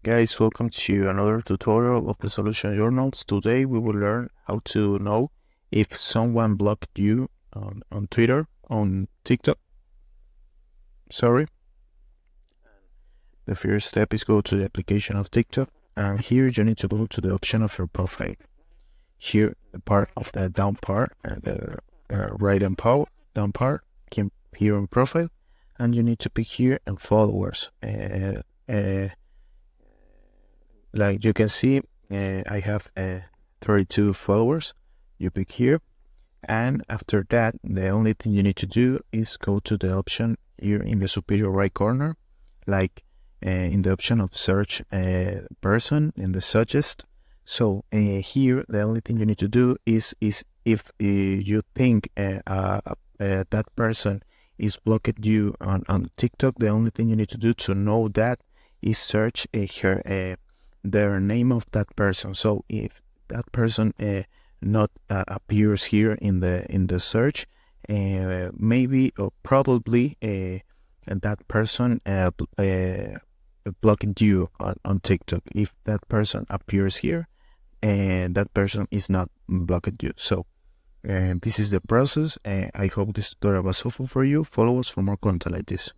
Guys, welcome to another tutorial of the Solution Journals. Today we will learn how to know if someone blocked you on Twitter, on TikTok. Sorry. The first step is go to the application of TikTok, and here you need to go to the option of your profile. Here, the part of the down part, the right down part, came here on profile, and you need to pick here and followers. Like you can see, I have 32 followers. You pick here, and after that, the only thing you need to do is go to the option here in the superior right corner, like in the option of search person in the suggest. So here, the only thing you need to do is if you think that person is blocked you on TikTok, the only thing you need to do to know that is search their name of that person. So if that person not appears here in the search, maybe or probably that person blocking you on TikTok. If that person appears here, and that person is not blocked you. So this is the process. I hope this tutorial was helpful for you. Follow us for more content like this.